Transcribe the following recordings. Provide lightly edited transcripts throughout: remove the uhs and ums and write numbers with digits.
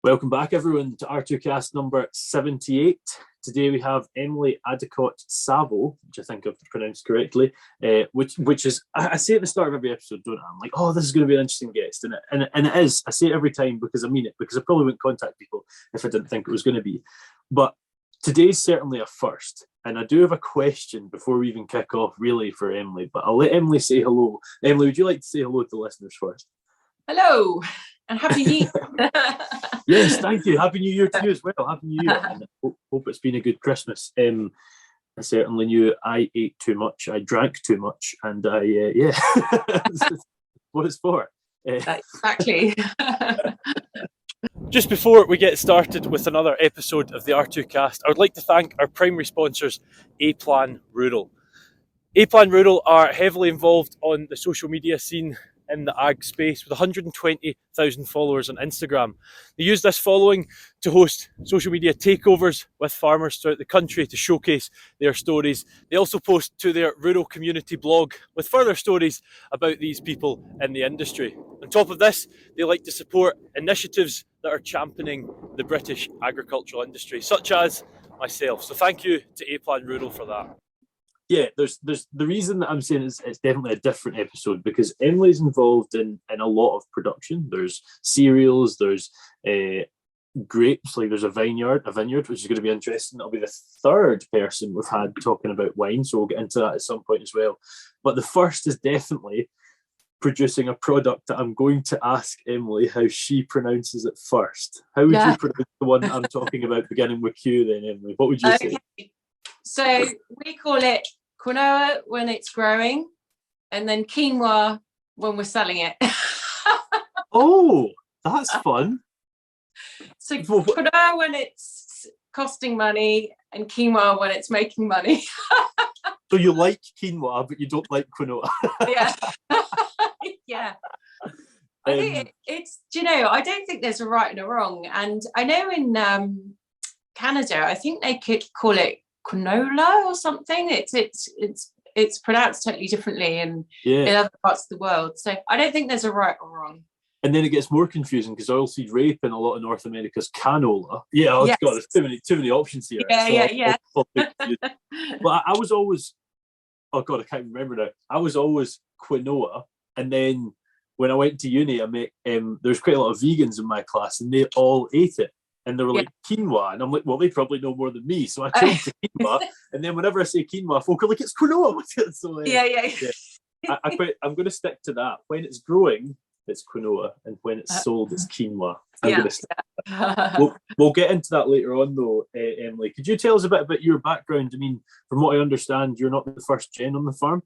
Welcome back, everyone, to R2Kast number 78. Today we have Emily Addicot-Sauvao, which I think I've pronounced correctly, which is, I say at the start of every episode, don't I? I'm like, oh, this is going to be an interesting guest. And it is. I say it every time because I mean it, because I probably wouldn't contact people if I didn't think it was going to be. But today's certainly a first. And I do have a question before we even kick off, really, for Emily. But I'll let Emily say hello. Emily, would you like to say hello to the listeners first? Hello, and Happy New Year. Yes, thank you. Happy New Year to you as well. Happy New Year. And I hope it's been a good Christmas. I certainly knew I ate too much. I drank too much. And yeah, that's what it's for. Exactly. Just before we get started with another episode of the R2Kast, I would like to thank our primary sponsors, A-Plan Rural. A-Plan Rural are heavily involved on the social media scene in the ag space with 120,000 followers on Instagram. They use this following to host social media takeovers with farmers throughout the country to showcase their stories. They also post to their rural community blog with further stories about these people in the industry. On top of this, they like to support initiatives that are championing the British agricultural industry, such as myself. So thank you to A-Plan Rural for that. Yeah, there's the reason that I'm saying it's definitely a different episode because Emily's involved in a lot of production. There's cereals, there's grapes, like there's a vineyard, which is going to be interesting. It'll be the third person we've had talking about wine, so we'll get into that at some point as well. But the first is definitely producing a product that I'm going to ask Emily how she pronounces it first. How would you pronounce the one I'm talking about beginning with Q then, Emily? What would you say? So we call it Quinoa when it's growing, and then Quinoa when we're selling it. Oh, that's fun. So Quinoa when it's costing money, and Quinoa when it's making money. So you like quinoa, but you don't like quinoa. Yeah. Yeah. I think it's, I don't think there's a right and a wrong. And I know in Canada, I think they could call it Quinoa or something. It's pronounced totally differently in other parts of the world. So I don't think there's a right or wrong. And then it gets more confusing because oilseed rape in a lot of North America's canola. Yeah, oh, yes. God, there's too many options here. Yeah. But I was always, oh God, I can't remember now. I was always quinoa, and then when I went to uni, I met there's quite a lot of vegans in my class, and they all ate it. And they were like, quinoa. And I'm like, well, they probably know more than me. So I changed to quinoa. And then whenever I say quinoa, folk are like, it's quinoa. So, I'm going to stick to that. When it's growing, it's quinoa. And when it's sold, it's quinoa. I'm going to stick to that. We'll get into that later on, though, Emily. Could you tell us a bit about your background? I mean, from what I understand, you're not the first gen on the farm.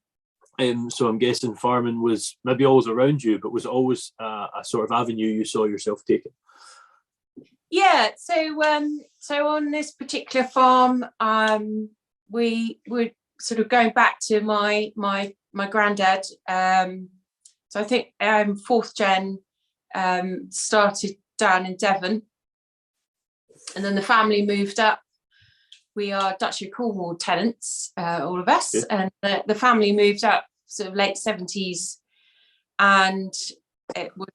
So I'm guessing farming was maybe always around you, but was always a sort of avenue you saw yourself taking. Yeah, so on this particular farm, we were sort of going back to my granddad. So I think fourth gen started down in Devon, and then the family moved up. We are Duchy of Cornwall tenants, all of us, and the family moved up sort of late 70s, and it was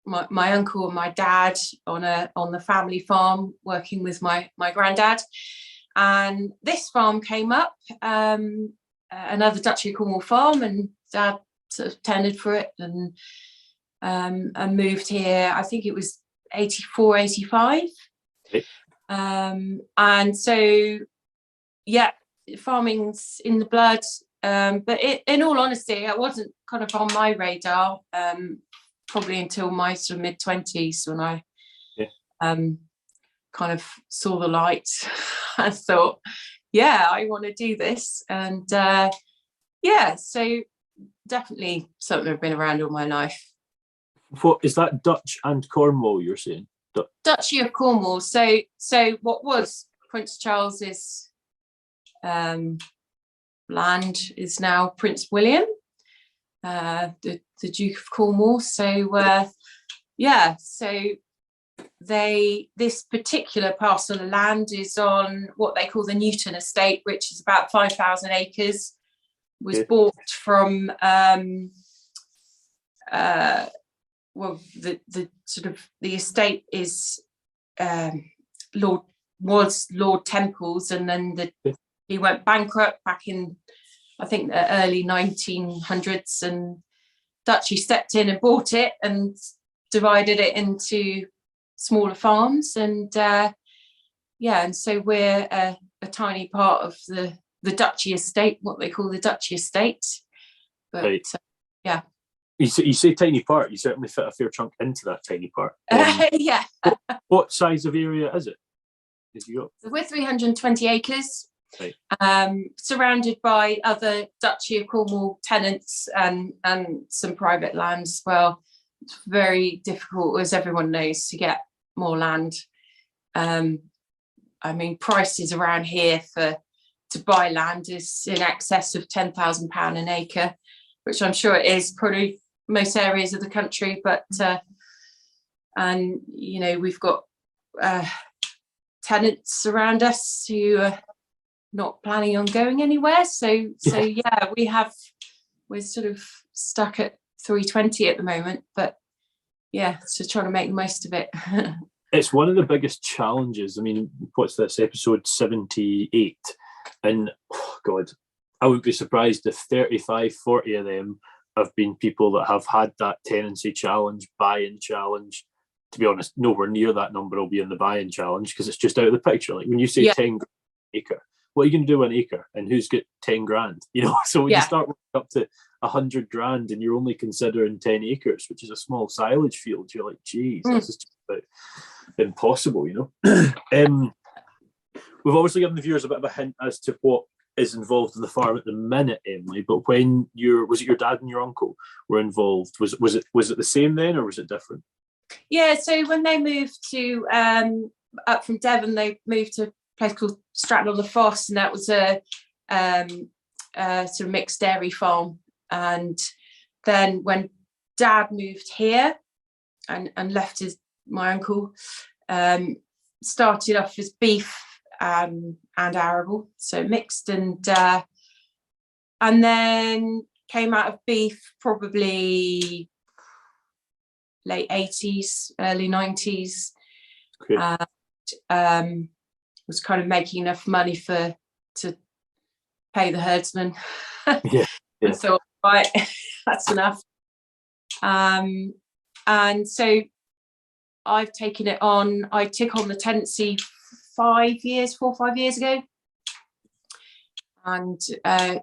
my uncle and my dad on the family farm working with my granddad, and this farm came up, another Duchy of Cornwall farm, and dad sort of tended for it and moved here. I think it was 84, 85. And so farming's in the blood, but in all honesty, it wasn't kind of on my radar probably until my sort of mid-20s when I kind of saw the light. I thought, I want to do this. And so definitely something I've been around all my life. What is that, Dutch and Cornwall you're saying? Duchy of Cornwall. So what was Prince Charles's land is now Prince William, the Duke of Cornwall. So this particular parcel of land is on what they call the Newton estate, which is about 5,000 acres. Was bought from the sort of the estate is Lord Temple's, and then he went bankrupt back in, I think, the early 1900s, and Duchy stepped in and bought it and divided it into smaller farms, and and so we're a tiny part of the Duchy estate, what they call the Duchy estate. But right. Yeah. You say tiny part, you certainly fit a fair chunk into that tiny part. Yeah. What size of area is it? So we're 320 acres, right. Surrounded by other Duchy of Cornwall tenants and some private land as well. It's very difficult, as everyone knows, to get more land. I mean, prices around here to buy land is in excess of £10,000 an acre, which I'm sure it is probably most areas of the country. But and you know, we've got tenants around us who are not planning on going anywhere. So yeah, we're sort of stuck at 320 at the moment, but yeah, so trying to make the most of it. It's one of the biggest challenges. I mean, what's this, episode 78? And oh God, I would be surprised if 35, 40 of them have been people that have had that tenancy challenge, buy-in challenge. To be honest, nowhere near that number will be in the buy-in challenge, because it's just out of the picture. Like when you say 10 grand an acre, what are you going to do with an acre, and who's got 10 grand? You know, so when you start up to 100 grand and you're only considering 10 acres, which is a small silage field, you're like, geez, this is just about impossible, you know. We've obviously given the viewers a bit of a hint as to what is involved in the farm at the minute, Emily. But when was it your dad and your uncle were involved? Was it the same then, or was it different? Yeah, so when they moved to up from Devon, they moved to a place called Stratton-on-the-Foss, and that was a sort of mixed dairy farm. And then when Dad moved here and left my uncle, started off as beef and arable, so mixed, and then came out of beef probably late 80s, early 90s. Okay. And was kind of making enough money to pay the herdsman. Yeah. And thought, right, that's enough. And so I've taken it on. I took on the tenancy 4 or 5 years ago. And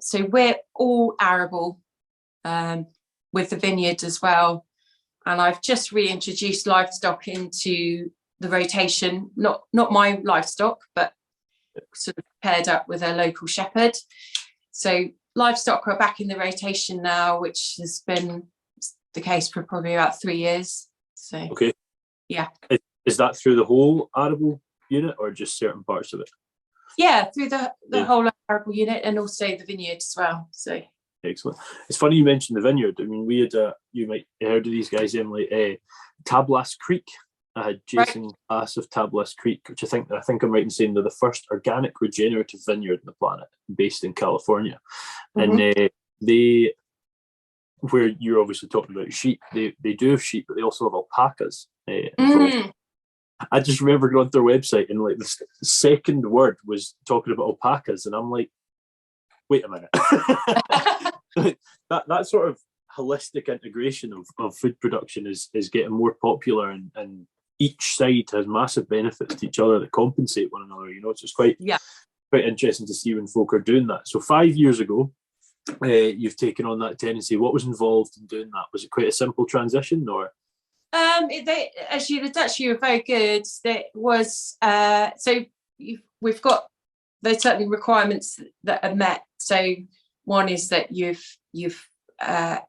so we're all arable with the vineyard as well. And I've just reintroduced livestock into the rotation, not my livestock, but sort of paired up with a local shepherd. So livestock are back in the rotation now, which has been the case for probably about 3 years. So okay, yeah. Is that through the whole arable unit or just certain parts of it? Yeah, through the whole arable unit, and also the vineyard as well. So excellent. It's funny you mentioned the vineyard. I mean, we had you might have heard of these guys, Emily, Tablas Creek. I had Jason Glass of Tablas Creek, which I think I'm right in saying they're the first organic regenerative vineyard on the planet, based in California. Mm-hmm. And they, where you're obviously talking about sheep, they do have sheep, but they also have alpacas. I just remember going to their website and like the second word was talking about alpacas, and I'm like, wait a minute. that sort of holistic integration of food production is getting more popular, and each side has massive benefits to each other that compensate one another, you know. So it's quite interesting to see when folk are doing that. So 5 years ago, you've taken on that tenancy. What was involved in doing that? Was it quite a simple transition, or? Actually, the Duchy were very good. That was we've got there's certain requirements that are met. So one is that you've earned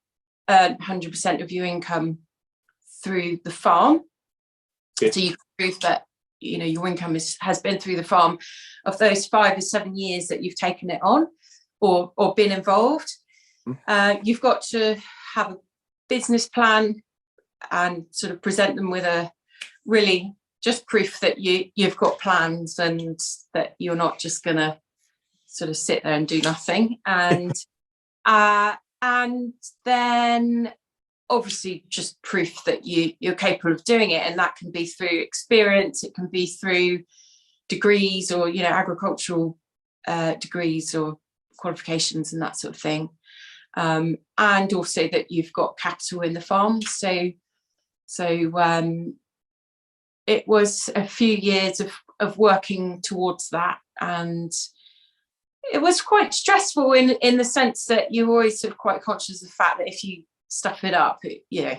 100% of your income through the farm. Okay. So you can prove that your income has been through the farm of those 5 or 7 years that you've taken it on or been involved. You've got to have a business plan and sort of present them with a really just proof that you've got plans and that you're not just going to sort of sit there and do nothing. And and then obviously just proof that you're capable of doing it, and that can be through experience, it can be through degrees, or agricultural degrees or qualifications and that sort of thing, and also that you've got capital in the farm. So it was a few years of working towards that, and it was quite stressful in the sense that you're always sort of quite conscious of the fact that if you stuff it up, you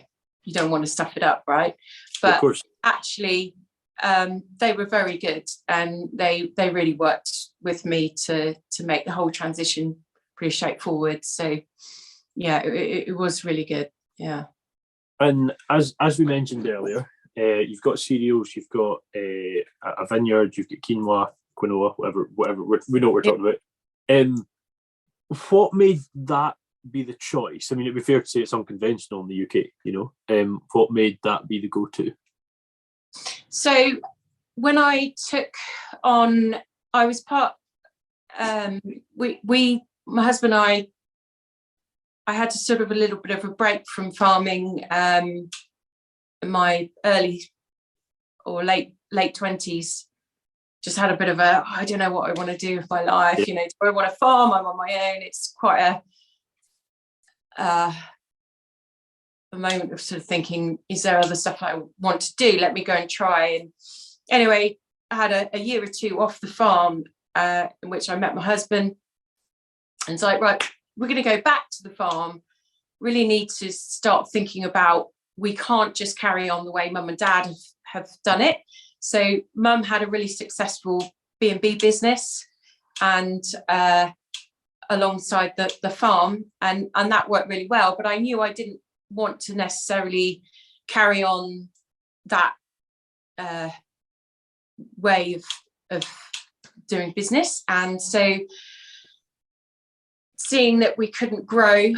don't want to stuff it up, right? But of course. actually, they were very good, and they really worked with me to make the whole transition pretty straightforward. So yeah, it was really good. Yeah. And as we mentioned earlier, you've got cereals, you've got a vineyard, you've got quinoa, whatever we know what we're talking about. What made that be the choice? I mean, it'd be fair to say it's unconventional in the UK, what made that be the go-to? So when I took on, I was part, my husband and I had to sort of a little bit of a break from farming in my early or late 20s. Just had a bit of I don't know what I want to do with my life. Do I want to farm? I'm on my own. It's quite a moment of sort of thinking, is there other stuff I want to do? Let me go and try. And anyway, I had a year or two off the farm, in which I met my husband, and it's like, right, we're going to go back to the farm. Really need to start thinking about, we can't just carry on the way mum and dad have done it. So mum had a really successful B&B business, and alongside the farm, and that worked really well. But I knew I didn't want to necessarily carry on that way of doing business. And so, seeing that we couldn't grow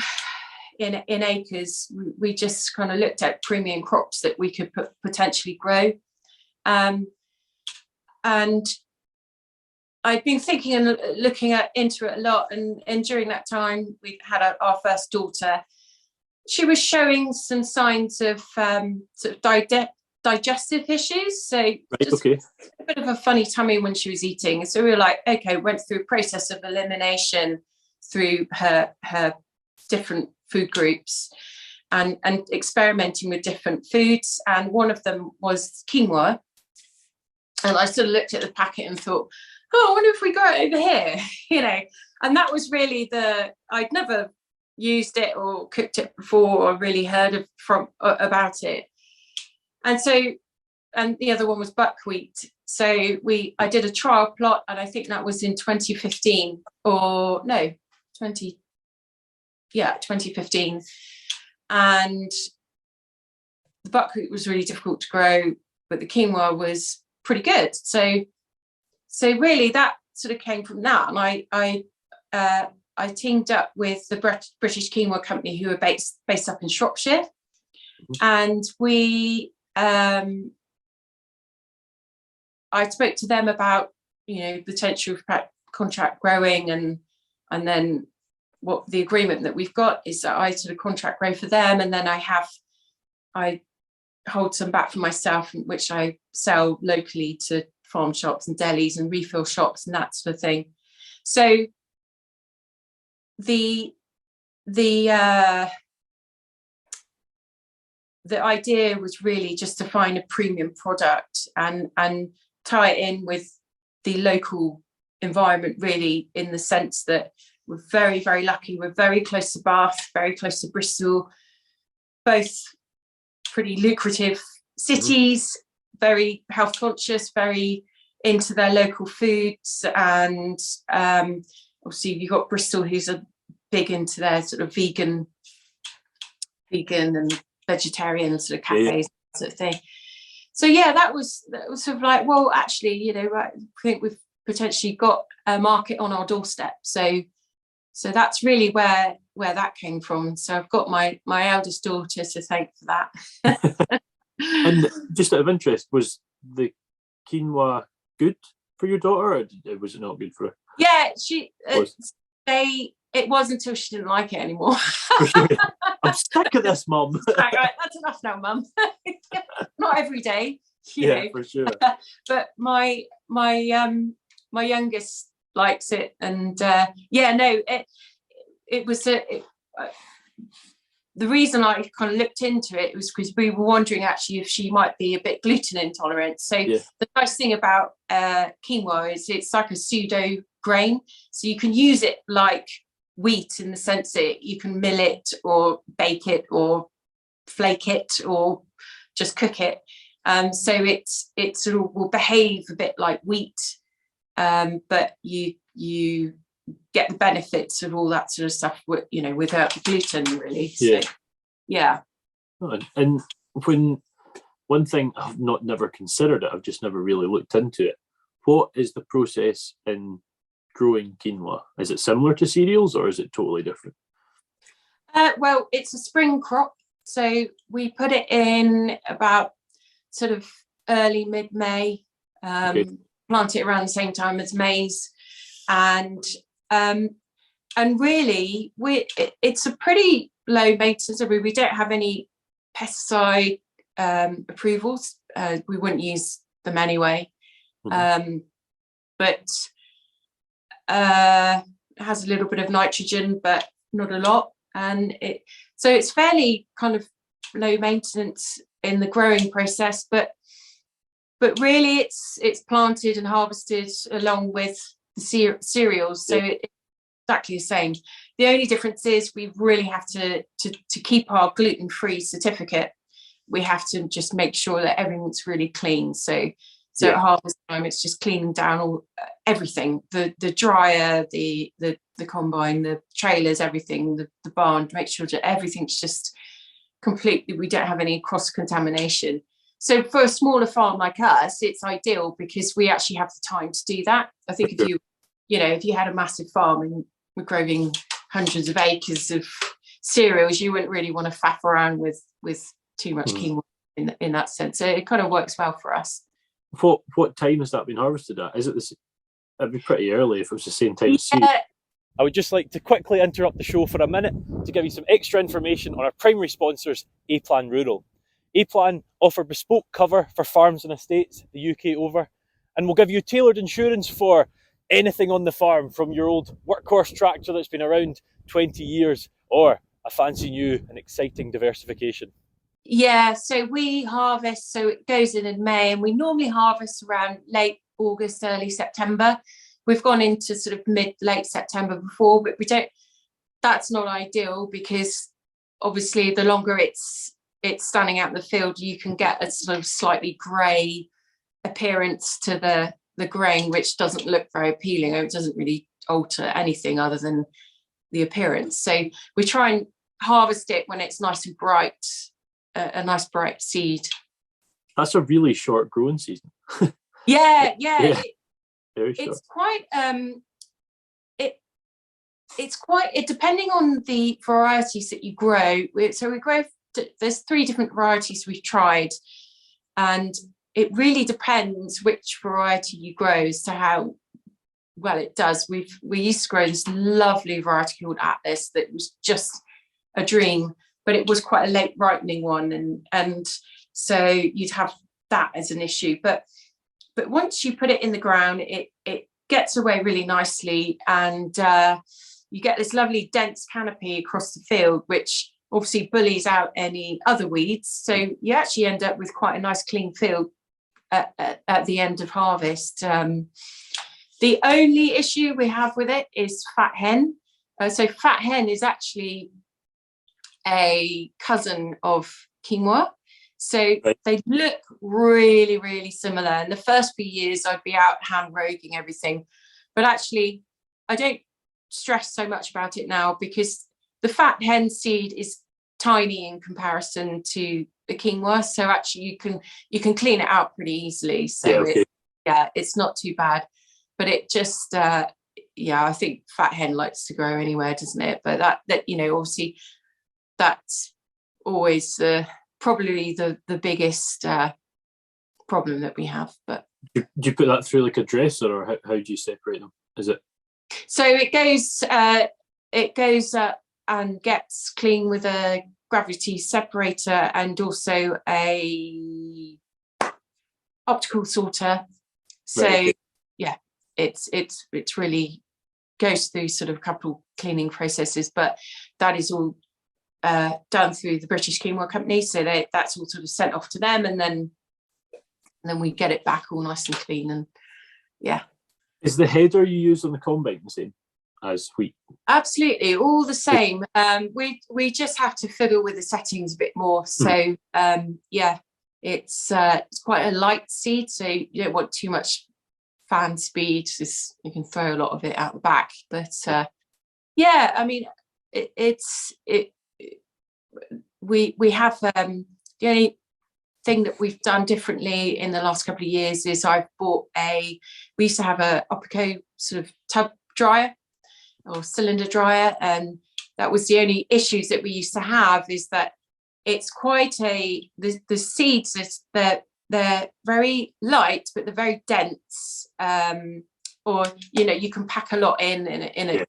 in acres, we just kind of looked at premium crops that we could potentially grow. And I'd been thinking and looking into it a lot, and during that time we had our first daughter. She was showing some signs of sort of digestive issues, so just a bit of a funny tummy when she was eating. So we were like, okay, went through a process of elimination through her different food groups, and experimenting with different foods, and one of them was quinoa. And I sort of looked at the packet and thought, oh, I wonder if we grow it over here, and that was really I'd never used it or cooked it before, or really heard about it. And so, and the other one was buckwheat. So I did a trial plot, and I think that was in 2015, or no, 2015. And the buckwheat was really difficult to grow, but the quinoa was pretty good. So really that sort of came from that. And I teamed up with the British Quinoa Company, who are based up in Shropshire, and I spoke to them about potential of contract growing, and then what the agreement that we've got is that I sort of contract grow for them, and then I hold some back for myself, which I sell locally to farm shops and delis and refill shops and that sort of thing. So the idea was really just to find a premium product and tie it in with the local environment, really, in the sense that we're very, very lucky. We're very close to Bath, very close to Bristol, both pretty lucrative cities, very health conscious, very into their local foods. And obviously you've got Bristol, who's a big into their sort of vegan and vegetarian sort of cafes, sort of thing. So yeah, that was sort of like, well, actually, I think we've potentially got a market on our doorstep. So that's really where that came from. So I've got my eldest daughter to thank for that. And just out of interest, was the quinoa good for your daughter, or was it not good for her? Yeah, it wasn't until she didn't like it anymore. I'm sick of this, Mum. Right, that's enough now, Mum. Not every day, you know. For sure. But my youngest likes it, and it was the reason I kind of looked into it was because we were wondering actually if she might be a bit gluten intolerant. So the nice thing about quinoa is it's like a pseudo grain, so you can use it like wheat in the sense that you can mill it or bake it or flake it or just cook it. So it sort of will behave a bit like wheat, but you get the benefits of all that sort of stuff, you know, without the gluten, really. So, yeah. And when one thing I've never considered it, I've just never really looked into it. What is the process in growing quinoa? Is it similar to cereals or is it totally different? Well, it's a spring crop, so we put it in about sort of early mid-May. Plant it around the same time as maize, and really it's a pretty low maintenance. We don't have any pesticide approvals. We wouldn't use them anyway. But it has a little bit of nitrogen, but not a lot, and so it's fairly kind of low maintenance in the growing process, but really it's planted and harvested along with the cereals, so it's exactly the same. The only difference is we really have to keep our gluten-free certificate. We have to just make sure that everything's really clean. So at harvest time, it's just cleaning down everything, the dryer, the combine, the trailers, everything, the barn, to make sure that everything's just completely, we don't have any cross-contamination. So for a smaller farm like us, it's ideal because we actually have the time to do that. I think if you had a massive farm and we're growing hundreds of acres of cereals, you wouldn't really want to faff around with too much quinoa in that sense. So it kind of works well for us. What time has that been harvested at? Is it this? It'd be pretty early if it was the same time as seed. I would just like to quickly interrupt the show for a minute to give you some extra information on our primary sponsors, A-Plan Rural. A-Plan offer bespoke cover for farms and estates the UK over, and will give you tailored insurance for anything on the farm, from your old workhorse tractor that's been around 20 years or a fancy new and exciting diversification. Yeah, so we harvest, so it goes in May, and we normally harvest around late August, early September. We've gone into sort of late September before, but that's not ideal because obviously the longer it's standing out in the field, you can get a sort of slightly grey appearance to the grain, which doesn't look very appealing. It doesn't really alter anything other than the appearance. So we try and harvest it when it's nice and bright, a nice bright seed. That's a really short growing season. Yeah. Very short. It's quite it's quite depending on the varieties that you grow. So we grow, there's 3 different varieties we've tried, and it really depends which variety you grow as to how well it does. We used to grow this lovely variety called Atlas that was just a dream, but it was quite a late ripening one, and so you'd have that as an issue. But once you put it in the ground, it gets away really nicely, and you get this lovely dense canopy across the field, which obviously bullies out any other weeds. So you actually end up with quite a nice clean field at the end of harvest. The only issue we have with it is fat hen. So fat hen is actually a cousin of quinoa. So they look really, really similar. In the first few years, I'd be out hand roguing everything. But actually, I don't stress so much about it now because the fat hen seed is tiny in comparison to the quinoa. So actually, you can clean it out pretty easily. So it's not too bad. But it just, I think fat hen likes to grow anywhere, doesn't it? But that obviously, that's always probably the biggest problem that we have. But do you put that through like a dresser, or how do you separate them? Is it So it goes and gets clean with a gravity separator and also a optical sorter. So Right. yeah, it's really goes through sort of a couple cleaning processes, but that is all done through the British Quinoa company. So that's all sort of sent off to them, and then we get it back all nice and clean. And yeah. Is the header you use on the combine the same as wheat? Absolutely, all the same. We just have to fiddle with the settings a bit more. So yeah, it's quite a light seed, so you don't want too much fan speed. You can throw a lot of it out the back. But yeah, I mean, we have the only thing that we've done differently in the last couple of years is I've bought we used to have a Addicot sort of tub dryer or cylinder dryer, and that was the only issues that we used to have, is that it's quite the seeds they're very light, but they're very dense, or you can pack a lot in a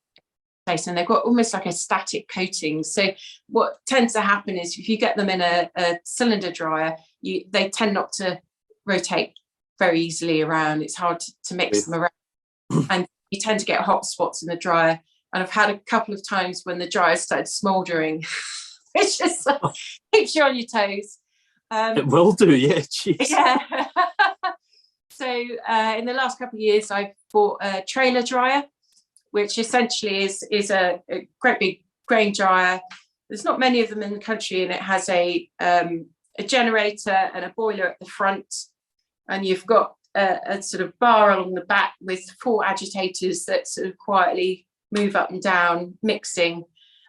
place, and they've got almost like a static coating. So what tends to happen is if you get them in a cylinder dryer, they tend not to rotate very easily around. It's hard to mix them around, and you tend to get hot spots in the dryer. And I've had a couple of times when the dryer started smouldering, which just keeps you on your toes. It will do, yeah. Geez. Yeah. So in the last couple of years, I've bought a trailer dryer, which essentially is a great big grain dryer. There's not many of them in the country, and it has a generator and a boiler at the front, and you've got a sort of bar along the back with 4 agitators that sort of quietly move up and down, mixing.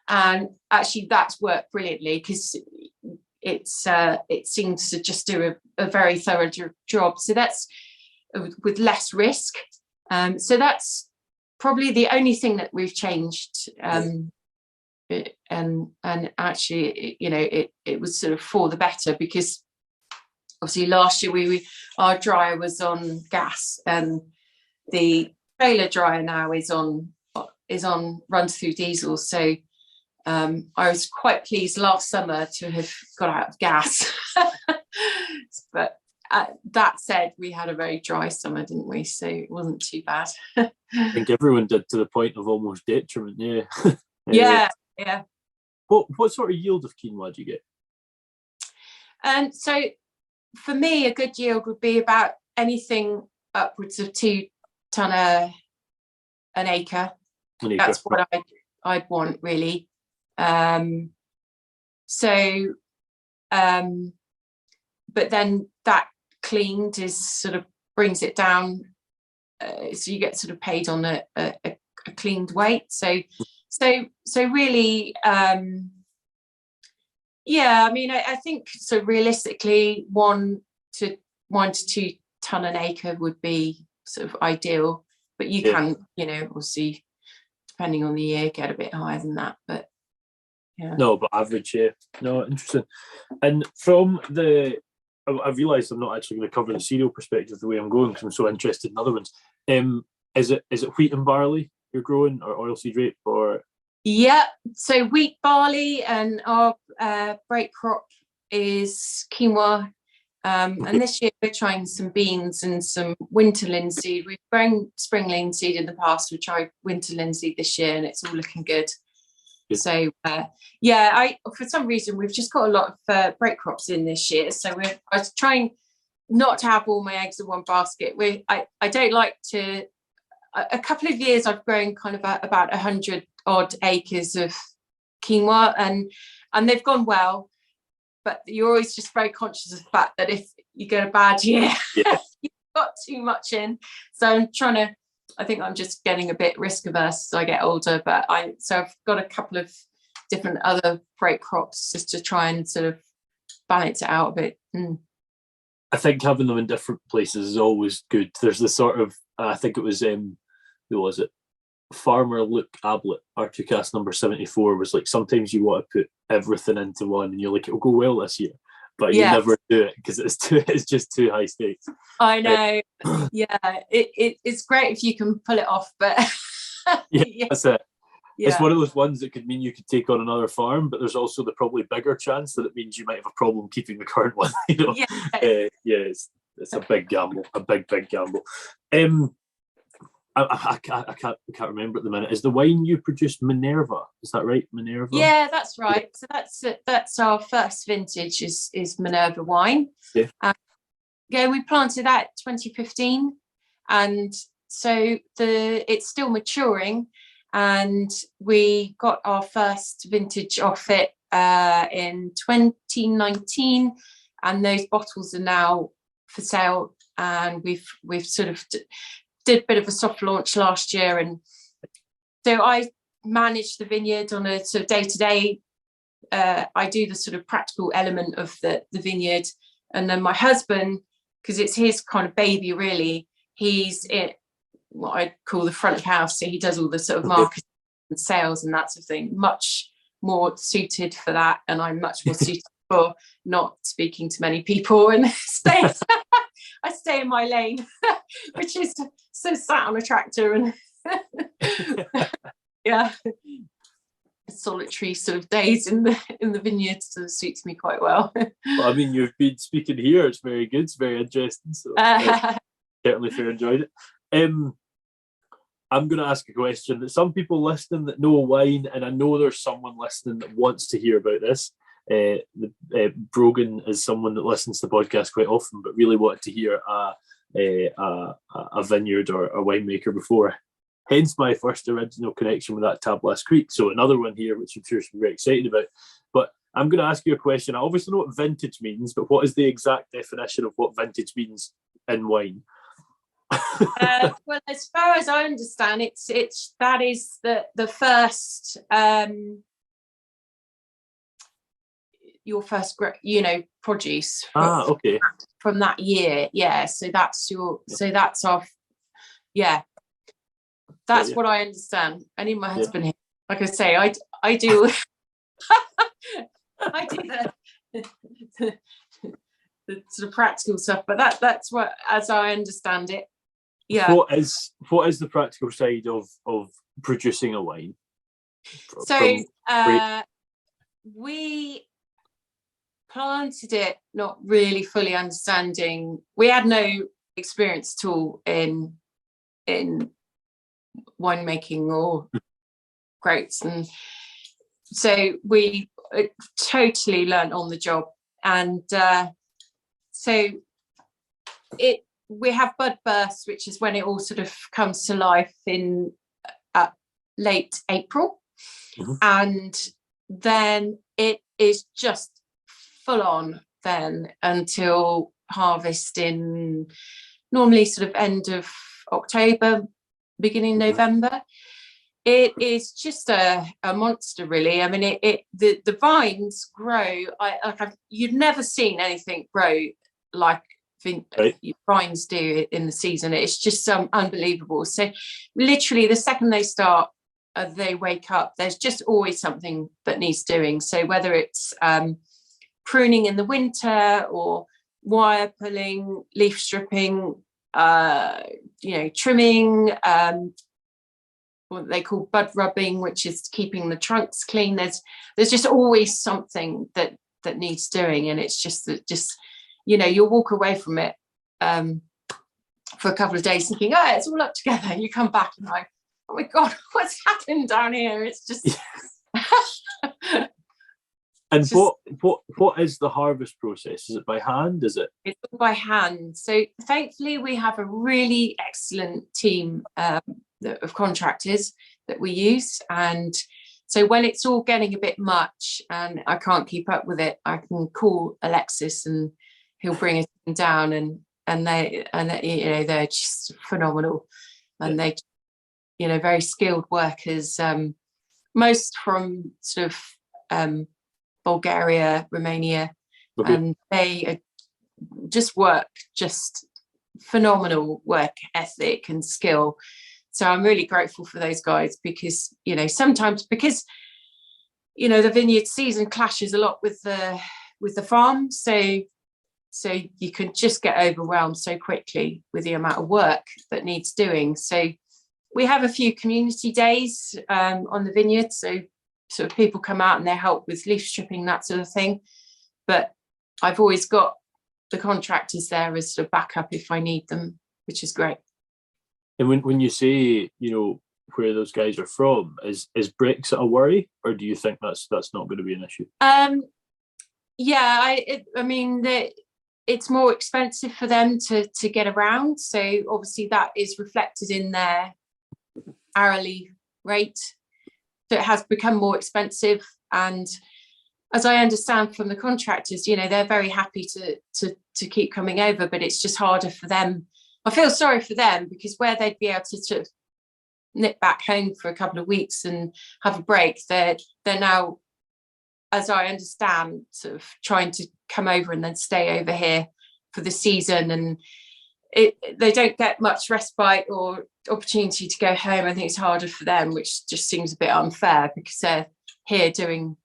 And actually that's worked brilliantly, because it seems to just do a very thorough job. So that's with less risk. So that's probably the only thing that we've changed. And actually, it was sort of for the better, because obviously last year our dryer was on gas, and the trailer dryer now runs through diesel. So I was quite pleased last summer to have got out of gas. But that said, we had a very dry summer, didn't we? So it wasn't too bad. I think everyone did, to the point of almost detriment. Yeah. Yeah. What sort of yield of quinoa do you get? And so for me, a good yield would be about anything upwards of 2 tonne an acre. That's what I'd want, really. But then that cleaned is sort of brings it down, so you get sort of paid on a cleaned weight. So really, yeah, I mean, I think so realistically 1 to 2 tonne an acre would be sort of ideal, but you can, obviously, depending on the year, get a bit higher than that. But yeah. No, but average, yeah. No, interesting. And from I realised I'm not actually going to cover the cereal perspective the way I'm going, because I'm so interested in other ones. Is it wheat and barley you're growing, or oilseed rape, or? Yeah, so wheat, barley, and our break crop is quinoa. And this year we're trying some beans and some winter linseed. We've grown spring linseed in the past. We tried winter linseed this year, and it's all looking good. So for some reason we've just got a lot of break crops in this year. So I was trying not to have all my eggs in one basket. I don't like to. A couple of years I've grown kind of about 100 odd acres of quinoa, and they've gone well. But you're always just very conscious of the fact that if you get a bad year, you've got too much in. So I think I'm just getting a bit risk averse as I get older. But I've got a couple of different other break crops just to try and sort of balance it out a bit. I think having them in different places is always good. There's the sort of, I think it was, who was it? Farmer Luke Ablett, R2Kast number 74, was like, sometimes you want to put everything into one and you're like, it'll go well this year, but you never do it because it's just too high stakes. I know. Yeah, it's great if you can pull it off, but Yeah, Yeah. that's it. It's Yeah. one of those ones that could mean you could take on another farm, but there's also the probably bigger chance that it means you might have a problem keeping the current one. Yeah. Yeah, it's a big gamble, a big gamble. I can't remember at the minute. Is the wine you produced Minerva? Is that right, Minerva? Yeah, that's right. So that's our first vintage is Minerva wine. Yeah. Yeah, we planted that 2015, and so it's still maturing, and we got our first vintage off it in 2019, and those bottles are now for sale, and we've sort of did a bit of a soft launch last year, and so I manage the vineyard on a sort of day-to-day. I do the sort of practical element of the vineyard, and then my husband, because it's his kind of baby really, he's in what I call the front of house, so he does all the sort of marketing and sales and that sort of thing, much more suited for that, and I'm much more suited for not speaking to many people and I stay in my lane, which is so sat on a tractor and yeah, solitary sort of days in the vineyard sort of suits me quite well. Well, I mean, you've been speaking here. It's very good. It's very interesting. So certainly fair enjoyed it. I'm going to ask a question that some people listening that know wine, and I know there's someone listening that wants to hear about this. Brogan is someone that listens to the podcast quite often, but really wanted to hear a vineyard or a winemaker before. Hence my first original connection with that Tablas Creek. So another one here, which I'm sure she'll be very excited about. But I'm going to ask you a question. I obviously know what vintage means, but what is the exact definition of what vintage means in wine? Well, as far as I understand, that is the first your first produce okay, from that year. Yeah, so that's our that's what I understand. I need my husband here. Like I say, I do I do the sort of practical stuff, but that's what, as I understand it. Yeah. What is the practical side of producing a wine? So we planted it not really fully understanding. We had no experience at all in winemaking or grapes, and so we totally learned on the job. And so we have bud bursts, which is when it all sort of comes to life in late April. Mm-hmm. And then it is just full on then until harvest in normally sort of end of October, beginning November. It is just a monster, really. I mean, the vines grow. You've never seen anything grow like vines do in the season. It's just unbelievable. So literally the second they start, they wake up, there's just always something that needs doing. So whether it's pruning in the winter or wire pulling, leaf stripping, trimming, what they call bud rubbing, which is keeping the trunks clean. There's just always something that needs doing, and it's just you'll walk away from it for a couple of days thinking, oh, it's all up together. You come back and like, oh my God, what's happened down here? It's just And what is the harvest process? Is it by hand? It's all by hand. So thankfully we have a really excellent team of contractors that we use, and so when it's all getting a bit much and I can't keep up with it, I can call Alexis and he'll bring it down, and they're just phenomenal, and they very skilled workers, most from sort of Bulgaria, Romania, and they just phenomenal work ethic and skill. So I'm really grateful for those guys, because sometimes the vineyard season clashes a lot with the farm, so you can just get overwhelmed so quickly with the amount of work that needs doing. So we have a few community days on the vineyard, so sort of people come out and they help with leaf stripping, that sort of thing. But I've always got the contractors there as sort of backup if I need them, which is great. And when you say, where those guys are from, is Brexit a worry, or do you think that's not going to be an issue? Yeah, I mean, it's more expensive for them to get around. So obviously that is reflected in their hourly rate. So it has become more expensive. And as I understand from the contractors, they're very happy to keep coming over, but it's just harder for them. I feel sorry for them, because where they'd be able to sort of nip back home for a couple of weeks and have a break, they're now, as I understand, sort of trying to come over and then stay over here for the season, and they don't get much respite or opportunity to go home. I think it's harder for them, which just seems a bit unfair, because they're here doing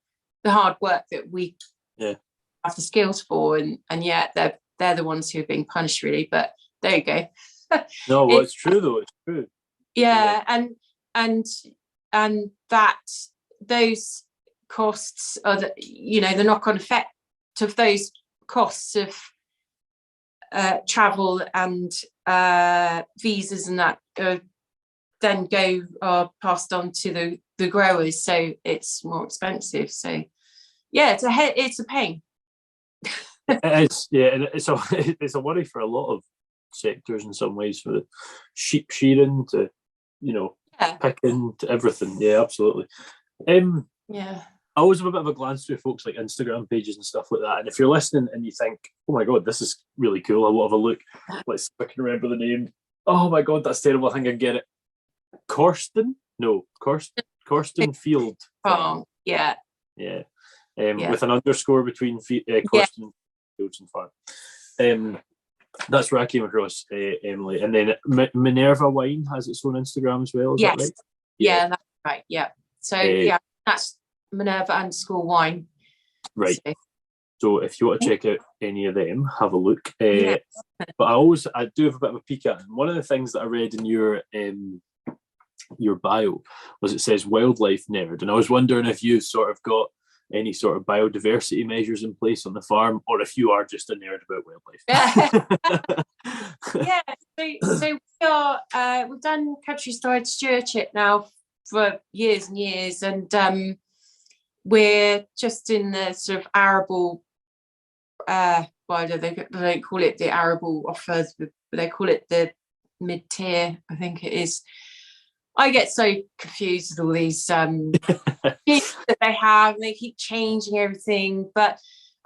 the hard work that we have the skills for, and yet they're the ones who are being punished, really. But there you go. No, well, it's true though. It's true. Yeah, and that those costs are the knock-on effect of those costs of travel and visas and that then are passed on to the growers, so it's more expensive. So yeah, it's a pain. It's and it's a worry for a lot of sectors in some ways, for sheep shearing to picking to everything. Yeah, absolutely. I always have a bit of a glance through folks like Instagram pages and stuff like that, and if you're listening and you think, oh my god, this is really cool, I will have a look, let's see if I can remember the name. Oh my god, that's terrible, I think I get it. Corsten Field Farm. Yeah. With an underscore between Corsten Fields and Farm. That's where I came across Emily, and then Minerva Wine has its own Instagram as well. Is that right? Yeah, that's right. Yeah. So that's Minerva_wine. Right. So if you want to check out any of them, have a look. But I do have a bit of a peek at it. And one of the things that I read in your bio was it says wildlife nerd, and I was wondering if you sort of got any sort of biodiversity measures in place on the farm, or if you are just a nerd about wildlife. So we are. We've done countryside stewardship now for years and years, and we're just in the sort of arable. Why do they don't call it the arable offers? They call it the mid-tier, I think it is. I get so confused with all these schemes that they have, and they keep changing everything. But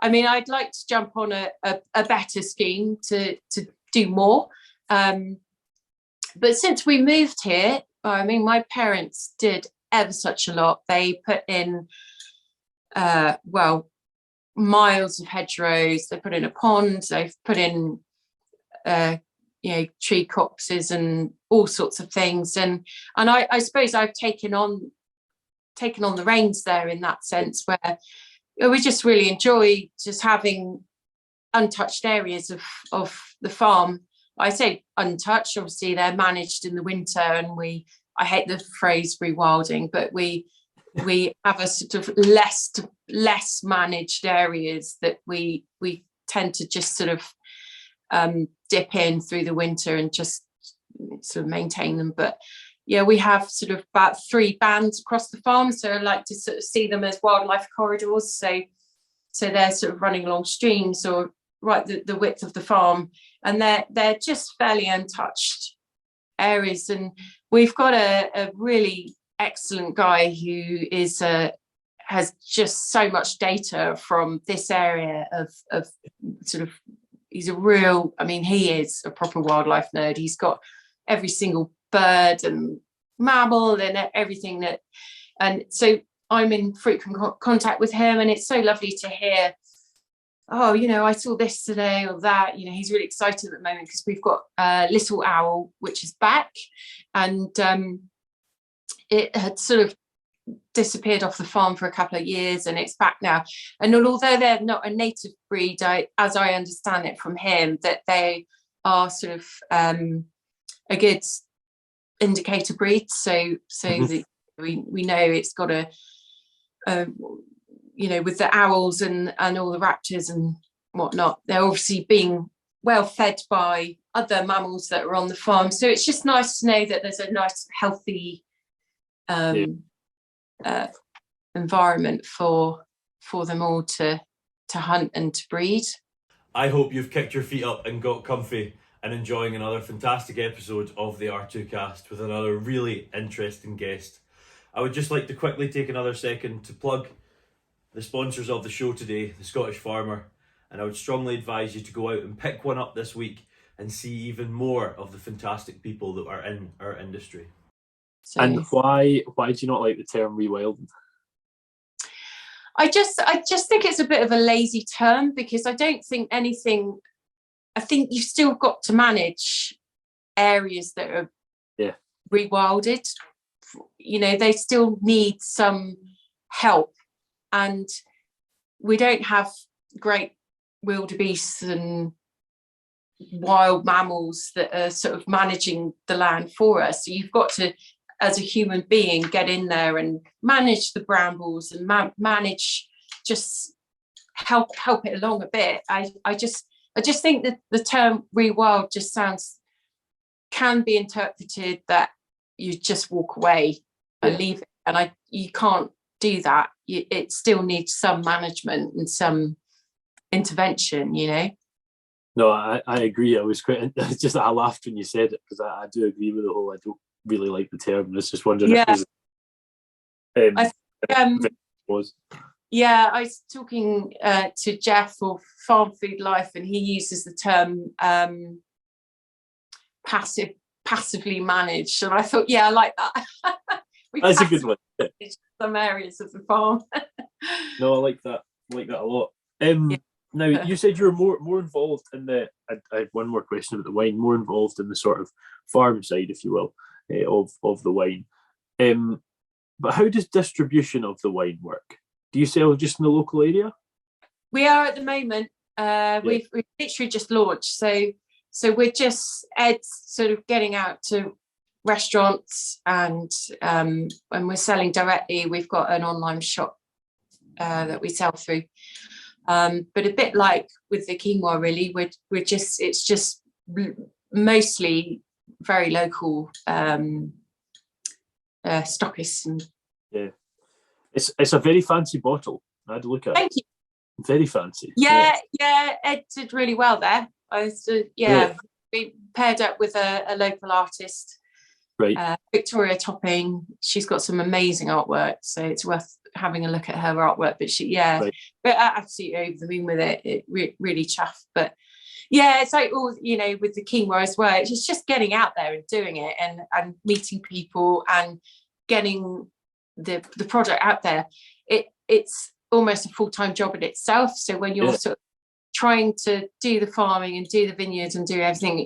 I mean, I'd like to jump on a better scheme to do more. But since we moved here, I mean, my parents did ever such a lot. They put in, miles of hedgerows. They put in a pond. They've put in, tree copses and all sorts of things. And I suppose I've taken on the reins there in that sense, where we just really enjoy just having untouched areas of the farm. I say untouched, obviously they're managed in the winter, and I hate the phrase rewilding, but we have a sort of less managed areas that we tend to just sort of dip in through the winter and just sort of maintain them. But yeah, we have sort of about 3 bands across the farm, so I like to sort of see them as wildlife corridors. So they're sort of running along streams or right the width of the farm, and they're just fairly untouched areas. And we've got a really excellent guy who has just so much data from this area of sort of, he's he is a proper wildlife nerd. He's got every single bird and mammal and everything and so I'm in frequent contact with him, and it's so lovely to hear, I saw this today or that. He's really excited at the moment because we've got a little owl which is back, and it had sort of disappeared off the farm for a couple of years, and it's back now. And although they're not a native breed, as I understand it from him, that they are sort of a good indicator breeds, so that we know it's got a with the owls and all the raptors and whatnot, they're obviously being well fed by other mammals that are on the farm. So it's just nice to know that there's a nice healthy environment for them all to hunt and to breed. I hope you've kicked your feet up and got comfy and enjoying another fantastic episode of the R2Kast with another really interesting guest. I would just like to quickly take another second to plug the sponsors of the show today, the Scottish Farmer, and I would strongly advise you to go out and pick one up this week and see even more of the fantastic people that are in our industry. So, and why do you not like the term rewilding? I just think it's a bit of a lazy term, because I don't think anything. I think you've still got to manage areas that are rewilded. They still need some help, and we don't have great wildebeests and wild mammals that are sort of managing the land for us. So you've got to, as a human being, get in there and manage the brambles and manage, just help it along a bit. I just think that the term rewild just can be interpreted that you just walk away and leave it, and you can't do that. It still needs some management and some intervention, No, I agree. I was it's just that I laughed when you said it, because I do agree with the whole, I don't really like the term. I was just wondering if it was. Yeah, I was talking to Jeff of Farm Food Life, and he uses the term passively managed, and I thought, I like that. That's a good one. Some areas of the farm. No, I like that. I like that a lot. Now, you said you were more involved in the. I had one more question about the wine. More involved in the sort of farm side, if you will, of the wine. But how does distribution of the wine work? Do you sell just in the local area? We are at the moment. We've literally just launched, so we're just Ed's sort of getting out to restaurants, and we're selling directly. We've got an online shop that we sell through. But a bit like with the quinoa, really, it's just mostly very local stockists. And it's a very fancy bottle. I had to look at Thank you. Very fancy. Yeah, Ed did really well there. We paired up with a local artist, right? Victoria Topping. She's got some amazing artwork, so it's worth having a look at her artwork. But but absolutely over the moon with it. It really chuffed. But it's like all with the quinoa as well. It's just getting out there and doing it, and meeting people and getting the product out there. It's almost a full-time job in itself. So when you're sort of trying to do the farming and do the vineyards and do everything,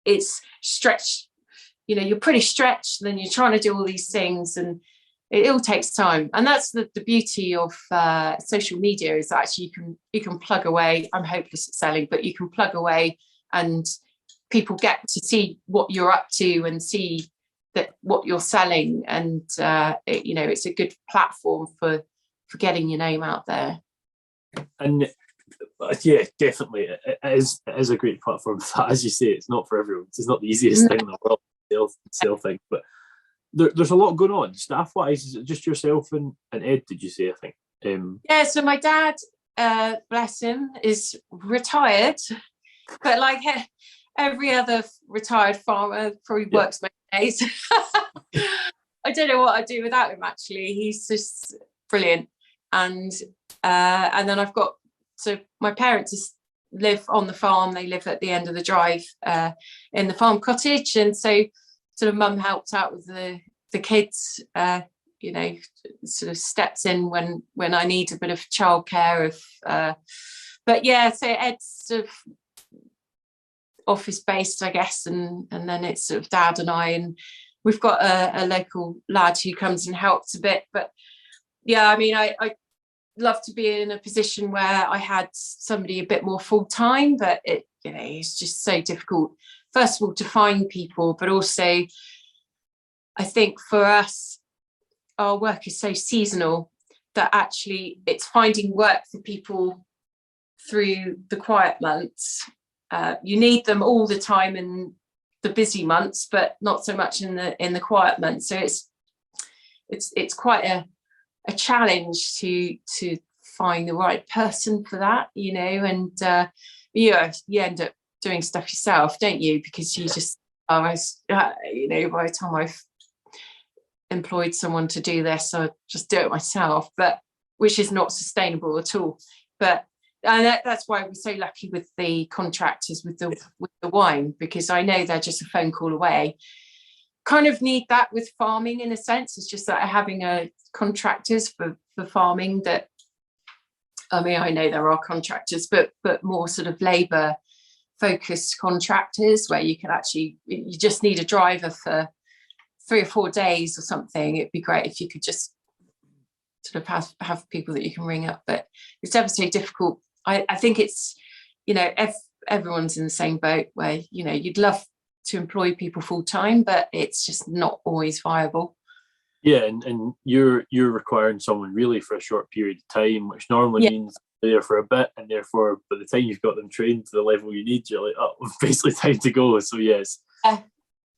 it's stretched. You're pretty stretched, and then you're trying to do all these things, and it all takes time. And that's the beauty of social media, is that actually you can plug away. I'm hopeless at selling, but you can plug away, and people get to see what you're up to and see that what you're selling, and it's a good platform for getting your name out there. And definitely, it is a great platform. As you say, it's not for everyone. It's not the easiest thing in the world to sell things, but there's a lot going on. Staff wise, is it just yourself and Ed, did you say? I think. So my dad, bless him, is retired, but like every other retired farmer, probably works most days. I don't know what I'd do without him, actually. He's just brilliant. And then I've got, so my parents live on the farm. They live at the end of the drive in the farm cottage, and so sort of mum helps out with the kids, sort of steps in when I need a bit of childcare. But so Ed's sort of office based, I guess, and then it's sort of dad and I, and we've got a local lad who comes and helps a bit. But I mean, I love to be in a position where I had somebody a bit more full time, but it's just so difficult first of all, to find people, but also I think for us, our work is so seasonal that actually it's finding work for people through the quiet months. You need them all the time in the busy months, but not so much in the quiet months. So it's quite a challenge to find the right person for that, you know, and you end up doing stuff yourself, don't you? Because you just you know, by the time I've employed someone to do this, I just do it myself, but which is not sustainable at all. But that's why we're so lucky with the contractors with the wine, because I know they're just a phone call away. Kind of need that with farming in a sense. It's just that having contractors for farming, that I mean, I know there are contractors, but more sort of labour focused contractors where you can actually, you just need a driver for 3 or 4 days or something. It'd be great if you could just sort of have people that you can ring up, but it's ever so difficult. I think it's, you know, everyone's in the same boat where, you know, you'd love to employ people full time, but it's just not always viable. Yeah, and you're requiring someone really for a short period of time, which normally means they're there for a bit, and therefore by the time you've got them trained to the level you need, you're like, oh, basically time to go. So yes,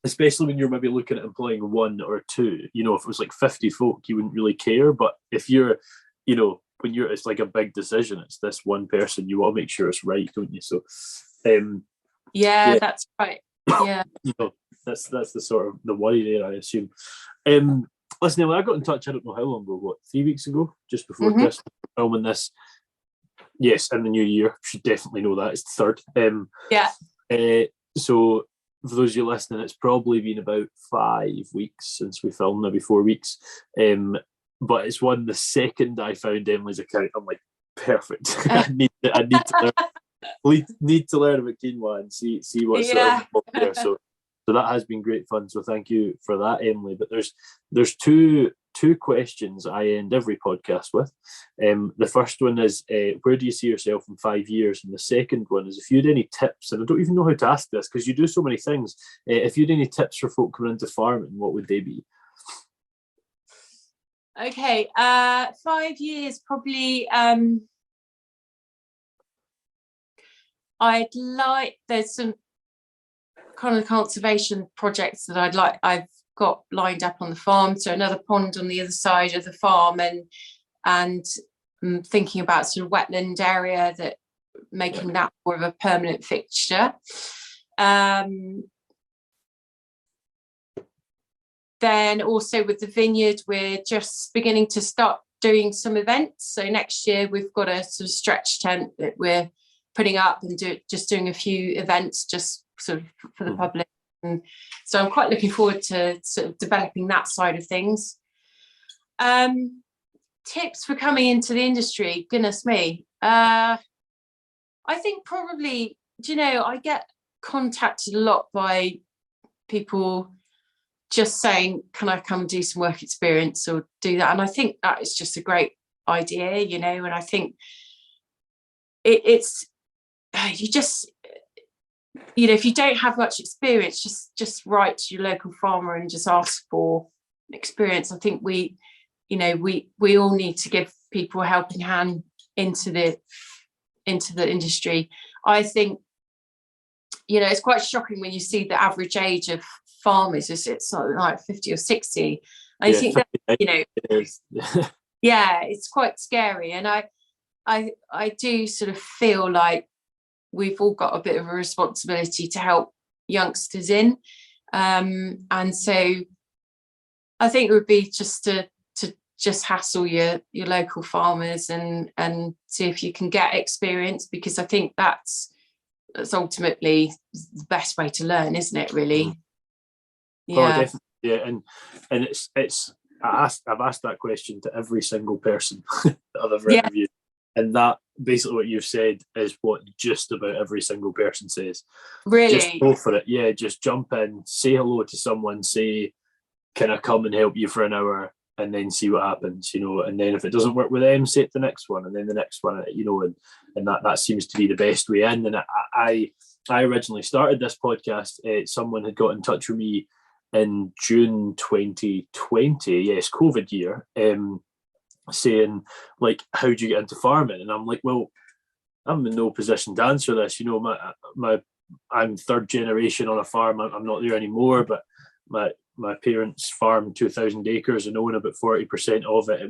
especially when you're maybe looking at employing 1 or 2, you know, if it was like 50 folk, you wouldn't really care. But if you're, you know, when it's like a big decision, it's this one person, you want to make sure it's right, don't you? So that's right. Yeah. You know, that's the sort of the worry there, I assume. Listen, I got in touch, I don't know how long ago, 3 weeks ago, just before Christmas, filming this. Yes, in the new year. Should definitely know that. It's the 3rd. So for those of you listening, it's probably been about 5 weeks since we filmed, maybe 4 weeks. But it's one, the second I found Emily's account, I'm like, perfect. I need to learn about quinoa and see what's sort of up there. So that has been great fun. So thank you for that, Emily. But there's two questions I end every podcast with. The first one is, where do you see yourself in 5 years? And the second one is, if you had any tips, and I don't even know how to ask this because you do so many things, if you had any tips for folk coming into farming, what would they be? Okay, 5 years probably. There's some kind of conservation projects that I've got lined up on the farm. So another pond on the other side of the farm, and thinking about sort of wetland area, that making that more of a permanent fixture. Then also with the vineyard, we're just beginning to start doing some events. So next year we've got a sort of stretch tent that we're putting up and just doing a few events just sort of for the public. And so I'm quite looking forward to sort of developing that side of things. Tips for coming into the industry, goodness me. I think probably, do you know, I get contacted a lot by people just saying, can I come and do some work experience or do that? And I think that is just a great idea, you know, and I think it's you just, you know, if you don't have much experience, just write to your local farmer and just ask for experience. I think we all need to give people a helping hand into the industry. I think, you know, it's quite shocking when you see the average age of farmers it's something like 50 or 60. I think that, you know, it's quite scary, and I do sort of feel like we've all got a bit of a responsibility to help youngsters in, and so I think it would be just to just hassle your local farmers and see if you can get experience, because I think that's ultimately the best way to learn, isn't it, really? Oh, definitely. Yeah, and it's I've asked that question to every single person that I've ever interviewed, and that basically what you've said is what just about every single person says. Really? Just go for it. Yeah, just jump in, say hello to someone, say, can I come and help you for an hour? and then see what happens, and then if it doesn't work with them, set the next one, and then the next one, and that seems to be the best way in. And I originally started this podcast. Someone had got in touch with me in June 2020, yes, COVID year, saying, like, how do you get into farming? And I'm like, well, I'm in no position to answer this. I'm third generation on a farm. I'm not there anymore, but my parents farmed 2,000 acres and own about 40% of it.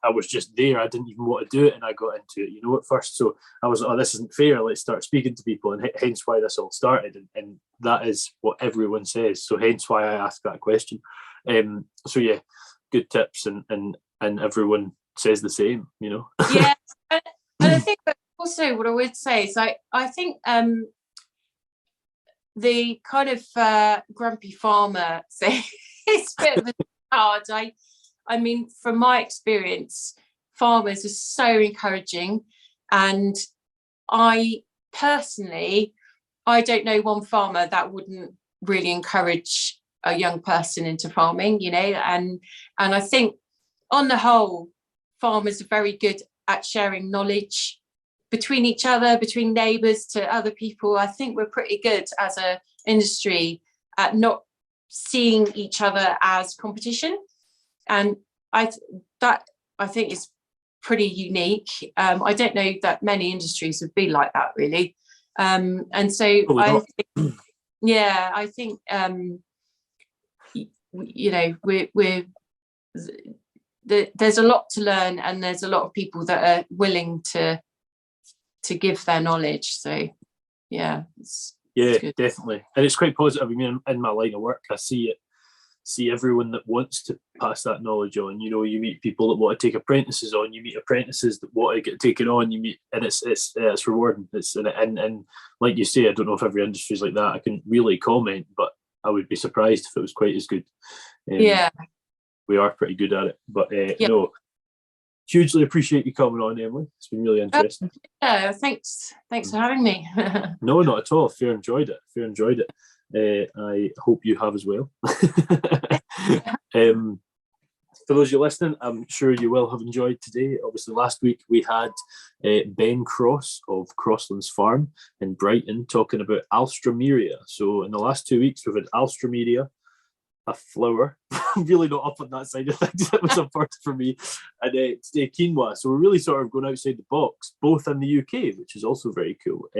I was just there. I didn't even want to do it, and I got into it, at first. So I was, oh, this isn't fair. Let's start speaking to people, and hence why this all started. And that is what everyone says. So hence why I asked that question. So yeah, good tips, and everyone says the same, Yeah, and I think also what I would say is I think the kind of grumpy farmer thing is a bit of a hard. I mean, from my experience, farmers are so encouraging, and I personally, I don't know one farmer that wouldn't really encourage a young person into farming, and I think on the whole, farmers are very good at sharing knowledge between each other, between neighbours to other people. I think we're pretty good as an industry at not seeing each other as competition, and I think is pretty unique. I don't know that many industries would be like that, really, and so I think we're there's a lot to learn, and there's a lot of people that are willing to give their knowledge. So yeah, definitely, and it's quite positive. I mean, in my line of work, I see everyone that wants to pass that knowledge on. You meet people that want to take apprentices on. You meet apprentices that want to get taken on. You meet, and it's rewarding. And like you say, I don't know if every industry is like that. I can really comment, but I would be surprised if it was quite as good. We are pretty good at it, but no, hugely appreciate you coming on, Emily. It's been really interesting. Thanks for having me. No, not at all. Fair enjoyed it. I hope you have as well. For those of you listening, I'm sure you will have enjoyed today. Obviously, last week we had Ben Cross of Crosslands Farm in Brighton talking about Alstroemeria. So in the last 2 weeks, we've had Alstroemeria, a flower. I'm really not up on that side of things. That was a first for me. And today, quinoa. So we're really sort of going outside the box, both in the UK, which is also very cool.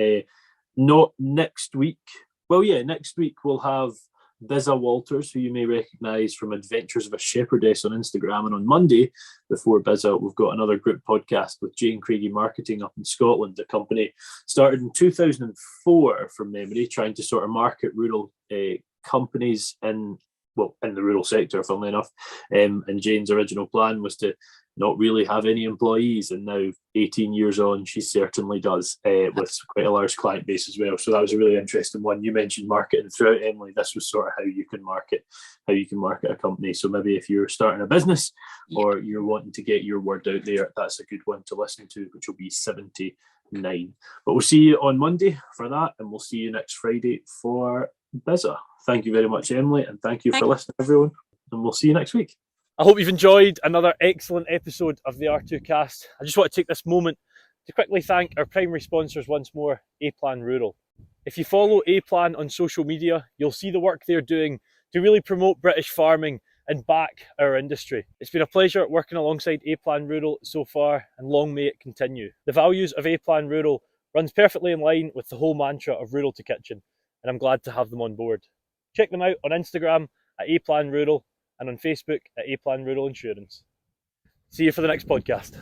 Not next week. Well, yeah, next week we'll have Bizza Walters, who you may recognise from Adventures of a Shepherdess on Instagram. And on Monday, before Bizza, we've got another group podcast with Jane Craigie Marketing up in Scotland, a company started in 2004 from memory, trying to sort of market rural companies in the rural sector, funnily enough. And Jane's original plan was to not really have any employees, and now 18 years on, she certainly does, with quite a large client base as well. So that was a really interesting one. You mentioned marketing throughout, Emily. This was sort of how you can market a company. So maybe if you're starting a business or you're wanting to get your word out there, that's a good one to listen to, which will be 79. But we'll see you on Monday for that, and we'll see you next Friday for Bizza. Thank you very much, Emily, and thank you for listening, everyone, and we'll see you next week. I hope you've enjoyed another excellent episode of the R2Kast. I just want to take this moment to quickly thank our primary sponsors once more, A-Plan Rural. If you follow A-Plan on social media, you'll see the work they're doing to really promote British farming and back our industry. It's been a pleasure working alongside A-Plan Rural so far, and long may it continue. The values of A-Plan Rural runs perfectly in line with the whole mantra of rural to kitchen, and I'm glad to have them on board. Check them out on Instagram at A-Plan Rural and on Facebook at A-Plan Rural Insurance. See you for the next podcast.